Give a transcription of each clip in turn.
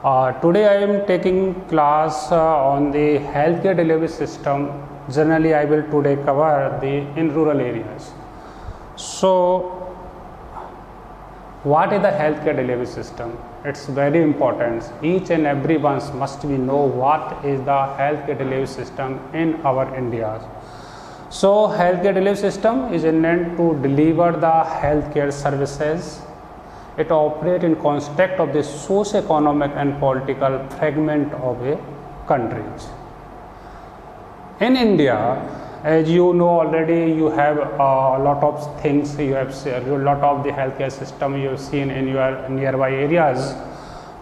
Today I am taking class on the healthcare delivery system. Generally, I will today cover the in rural areas. So, what is the healthcare delivery system? It's very important. Each and everyone must be know what is the healthcare delivery system in our India. So, healthcare delivery system is meant to deliver the healthcare services. It operates in context of the socio-economic and political fragment of a country. In India, as you know already, you have a lot of things. You have a lot of the healthcare system you have seen in your nearby areas.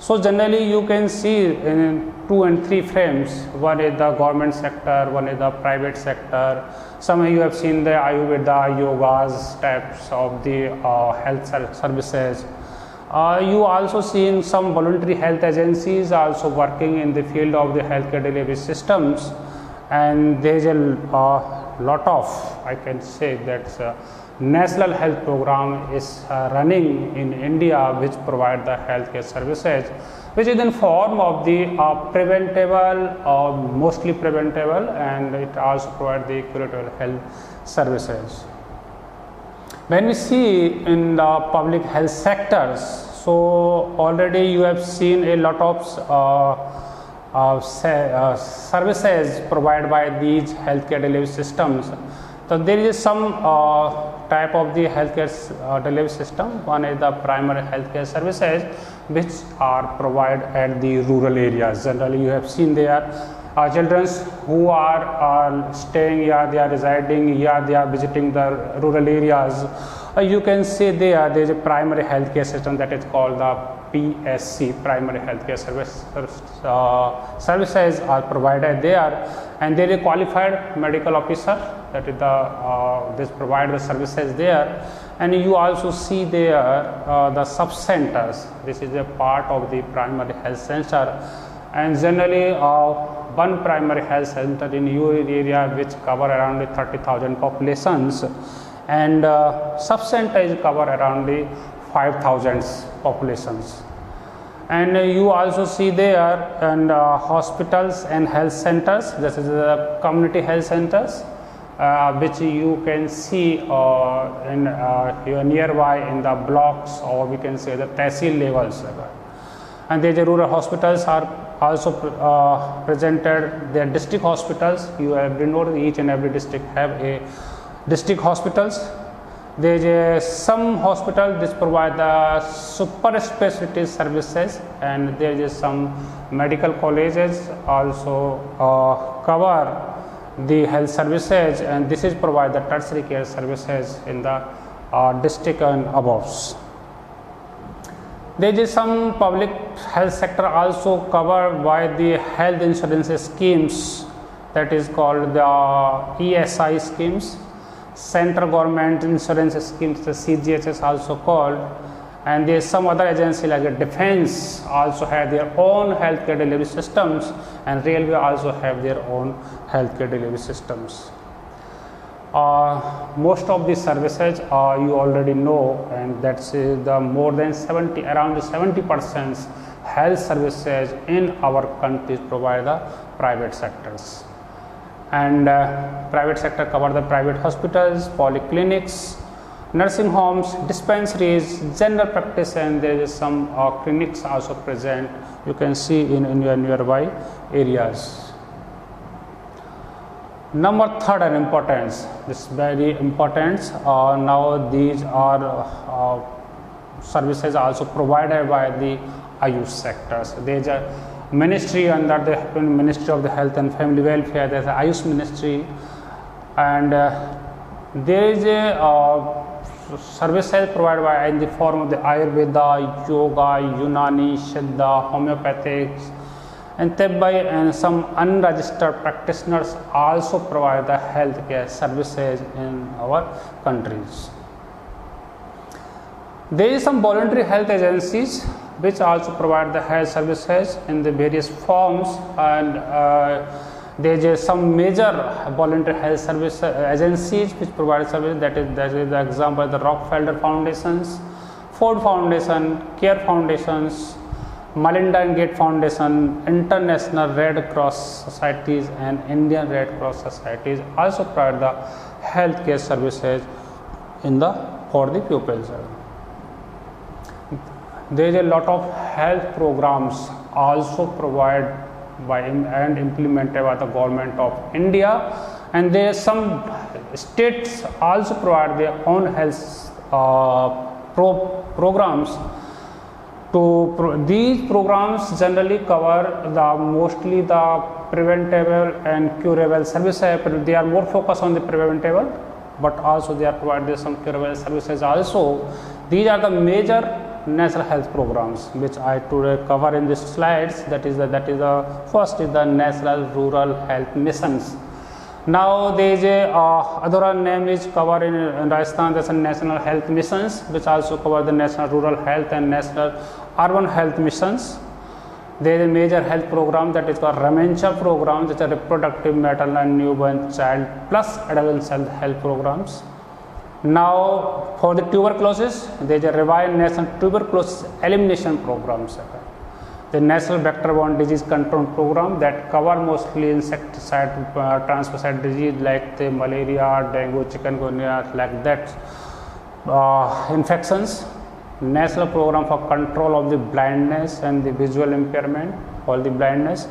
So generally, you can see in 2 and 3 frames. One is the government sector, one is the private sector. Some of you have seen the Ayurveda, yogas types of the health services. You also seen some voluntary health agencies also working in the field of the healthcare delivery systems, and there is a lot of, I can say that national health program is running in India, which provide the healthcare services, which is in form of the preventable or mostly preventable, and it also provide the curative health services. When we see in the public health sectors, so already you have seen a lot of services provided by these healthcare delivery systems. So there is some type of the healthcare delivery system. One is the primary healthcare services, which are provided at the rural areas. Generally, you have seen there children who are staying, they are residing, they are visiting the rural areas. You can see there is a primary healthcare system that is called the PSC, primary healthcare services are provided there, and there is a qualified medical officer that is this provide the services there. And you also see there the sub centers. This is a part of the primary health center, and generally one primary health center in your area which cover around 30,000 populations, and sub centers cover around 5,000 populations. And you also see there and hospitals and health centers. This is the community health centers, which you can see in your nearby in the blocks, or we can say the tehsil levels. And the rural hospitals are also presented. Their district hospitals, you have know each and every district have a district hospitals. There is some hospital which provide the super specialty services, and there is some medical colleges also cover the health services, and this is provide the tertiary care services in the district and above. There is some public health sector also covered by the health insurance schemes, that is called the ESI schemes, central government insurance schemes, the CGHS also called. And there is some other agency like the defense also have their own healthcare delivery systems, and railway also have their own healthcare delivery systems. Most of these services you already know, and that's the more than around 70% health services in our countries provide the private sectors. And private sector cover the private hospitals, polyclinics, nursing homes, dispensaries, general practice, and there is some clinics also present. You can see in your nearby areas. Number third and importance, this is very important. Now these are services also provided by the Ayush sectors. There is a ministry under the Ministry of the Health and Family Welfare. There is an Ayush ministry, and there is a services provided by in the form of the Ayurveda, Yoga, Unani, Siddha, homeopathics, and Tibbai, and some unregistered practitioners also provide the healthcare services in our countries. There is some voluntary health agencies which also provide the health services in the various forms, and there is some major voluntary health service agencies which provide service. That is the example, the Rockefeller Foundations, Ford Foundation, Care Foundations, Melinda and Gates Foundation, International Red Cross Societies and Indian Red Cross Societies also provide the healthcare services for the pupils. There is a lot of health programs also provided by and implemented by the government of India, and there are some states also provide their own health programs. These programs generally cover mostly the preventable and curable services. They are more focused on the preventable, but also they are provided some curable services also. These are the major national health programs which I today cover in these slides. That is the first is the National Rural Health Missions. Now there is other name is covered in Rajasthan. That's a National Health Missions, which also cover the National Rural Health and National Urban Health Missions. There is a major health program that is called Ramencha program, which are reproductive, maternal and newborn child plus adolescent health programs. Now for the tuberculosis, there is a revised National Tuberculosis Elimination Program. The National Vector-Borne Disease Control Program that cover mostly insecticide transmitted disease like the malaria, dengue, chikungunya, like that infections. National Program for Control of the Blindness and the Visual Impairment, all the blindness.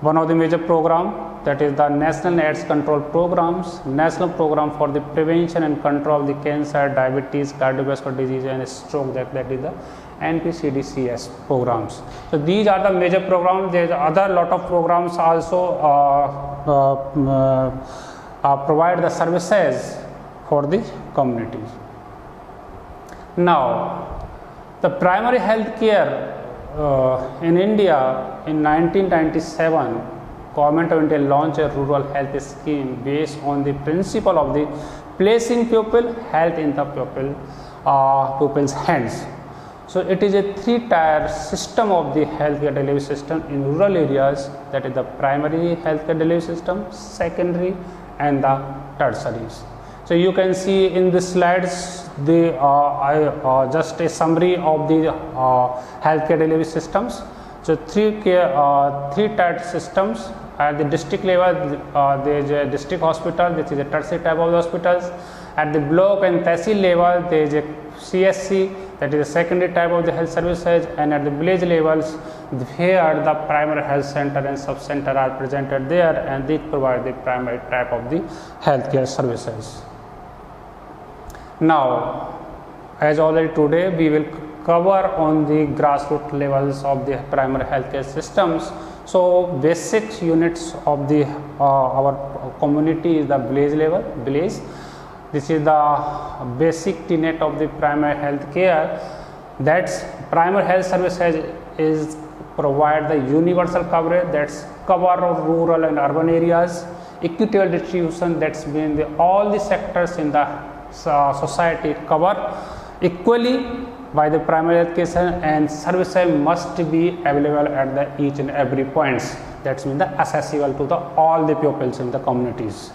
One of the major program that is the National AIDS Control Programs, National Program for the Prevention and Control of the Cancer, Diabetes, Cardiovascular Disease and Stroke, that is the NPCDCS programs. So these are the major programs. There is other lot of programs also provide the services for the communities. Now the primary health care in India in 1997, Government of India launched a rural health scheme based on the principle of the placing pupil health in the pupil's hands. So it is a three-tier system of the healthcare delivery system in rural areas, that is the primary healthcare delivery system, secondary and the tertiaries. So you can see in the slides just a summary of the healthcare delivery systems. So three-tier systems. At the district level, there is a district hospital, which is a tertiary type of the hospitals. At the block and tehsil level, there is a CSC, that is a secondary type of the health services, and at the village levels, here the primary health center and sub center are presented there, and they provide the primary type of the healthcare services. Now, as already today, we will cover on the grassroots levels of the primary healthcare systems. So basic units of the our community is the village level. Village. This is the basic tenet of the primary health care. That's primary health services is provide the universal coverage, that's cover of rural and urban areas, equitable distribution, that's mean all the sectors in the society cover equally by the primary health care, and services must be available at the each and every points. That means the accessible to the all the pupils in the communities.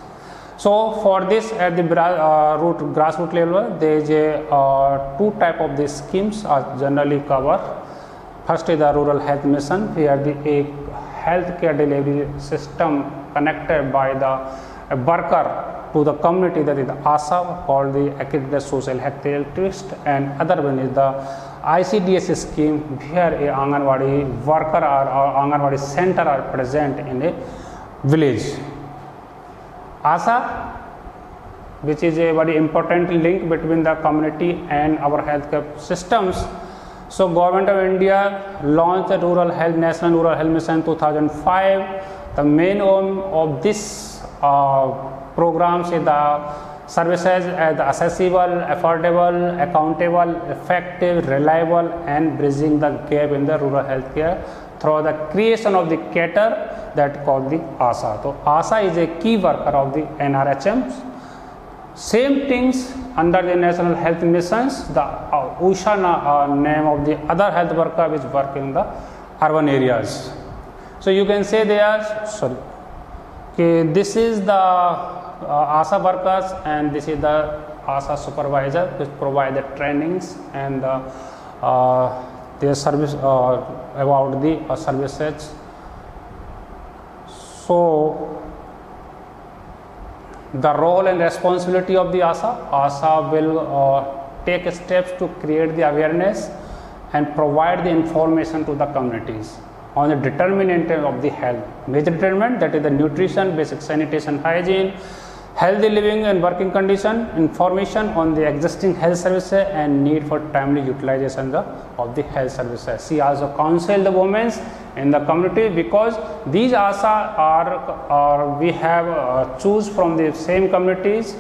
So for this at the grassroots level, there is a two type of these schemes are generally cover. First is the rural health mission, where the a healthcare delivery system connected by the worker to the community, that is the ASA, called the accredited social health altruist, and other one is the ICDS scheme, where a Anganwadi worker or Anganwadi center are present in a village. ASA, which is a very important link between the community and our healthcare systems. So Government of India launched the National Rural Health Mission 2005. The main aim of this programs is the services as accessible, affordable, accountable, effective, reliable, and bridging the gap in the rural healthcare through the creation of the cadre that called the ASA. So ASA is a key worker of the NRHM. Same things under the National Health Missions, the USHA name of the other health worker which work in the urban areas. So you can say they are, this is the ASA workers, and this is the ASA supervisor which provide the trainings and their service about the services. So the role and responsibility of the ASA will take steps to create the awareness and provide the information to the communities on the determinant of the health. Major determinant, that is the nutrition, basic sanitation, hygiene, healthy living and working condition, information on the existing health services and need for timely utilization of the health services. She also counsel the women in the community, because these ASA are we have choose from the same communities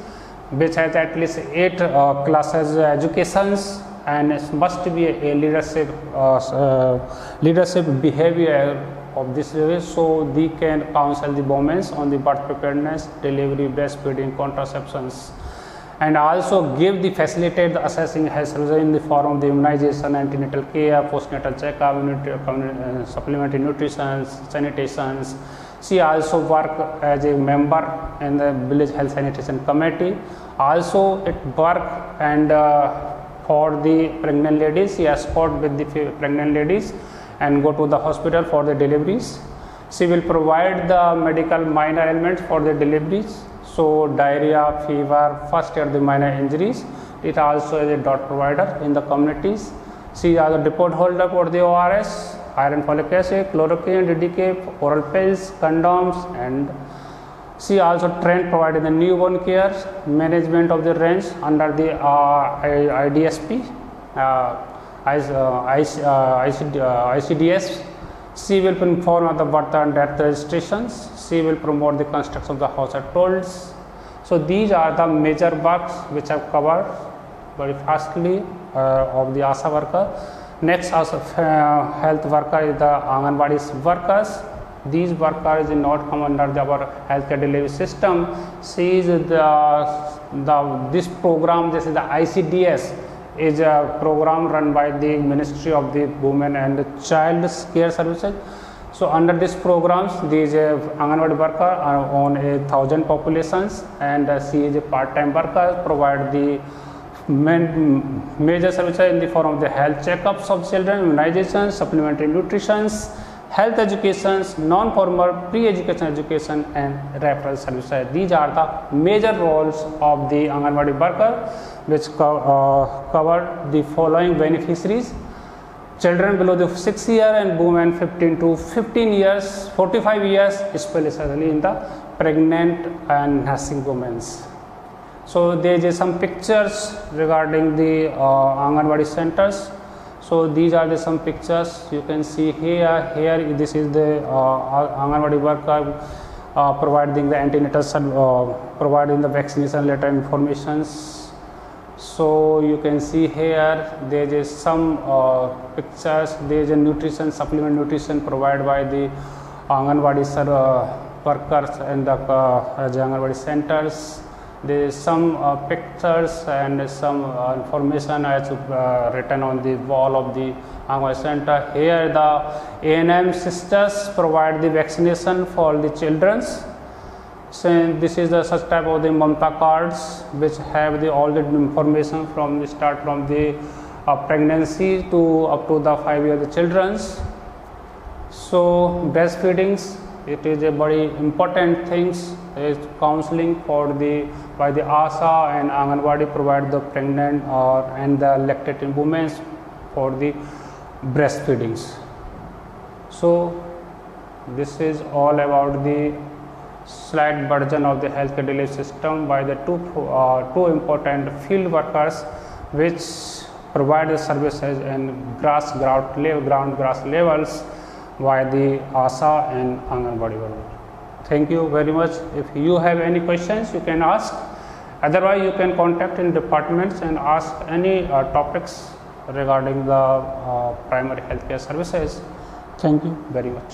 which has at least 8 classes educations, and it must be a leadership behavior of this way, so they can counsel the women on the birth preparedness, delivery, breastfeeding, contraceptions, and also give the facilitate the assessing health services in the form of the immunization, antenatal care, postnatal checkup, supplementary nutrition, sanitations. She also work as a member in the village health sanitation committee. Also it work and for the pregnant ladies, she escort with the pregnant ladies and go to the hospital for the deliveries. She will provide the medical minor ailments for the deliveries, so diarrhea, fever, first aid the minor injuries. It also is a dot provider in the communities. She is a depot holder for the ORS, iron folic acid, chloroquine, DDK, oral pills, condoms, and she also trained providing the newborn care, management of the range under the IDSP, ICDS. She will inform of the birth and death registrations. She will promote the construction of the households. So these are the major works which have covered very fastly of the ASA worker. Next ASA health worker is the Anganwadi workers. These workers is not come under our healthcare delivery system. She is this program. This is the ICDS, is a program run by the Ministry of the Women and Child Care Services. So under this programs, these Anganwadi worker are on 1,000 populations, and she is a part-time worker, provide the major services in the form of the health checkups of children, immunization, supplementary nutrition, health education, non-formal pre-education education, and referral services. These are the major roles of the Anganwadi worker, which cover the following beneficiaries: children below the 6 years and women 15 to 15 years, 45 years, especially in the pregnant and nursing women. So there is some pictures regarding the Anganwadi centers. So these are some pictures you can see here. Here this is the Anganwadi worker providing the antenatal, providing the vaccination letter informations. So you can see here there is some pictures. There is a nutrition supplement nutrition provided by the Anganwadi workers and the Anganwadi centers. There is some pictures and some information as written on the wall of the Anganwadi center. Here the ANM sisters provide the vaccination for the children. So this is the such type of the Mamta cards, which have all the information from the start from the pregnancy to up to the 5 years the children's. So breastfeedings, it is a very important things. Is counseling for the by the ASA and Anganwadi provide the pregnant and the lactating women for the breastfeedings. So this is all about the slide version of the healthcare delivery system by the two important field workers which provide the services in ground grass levels by the ASA and Anganwadi workers. Thank you very much. If you have any questions, you can ask. Otherwise, you can contact in departments and ask any topics regarding the primary healthcare services. Thank you very much.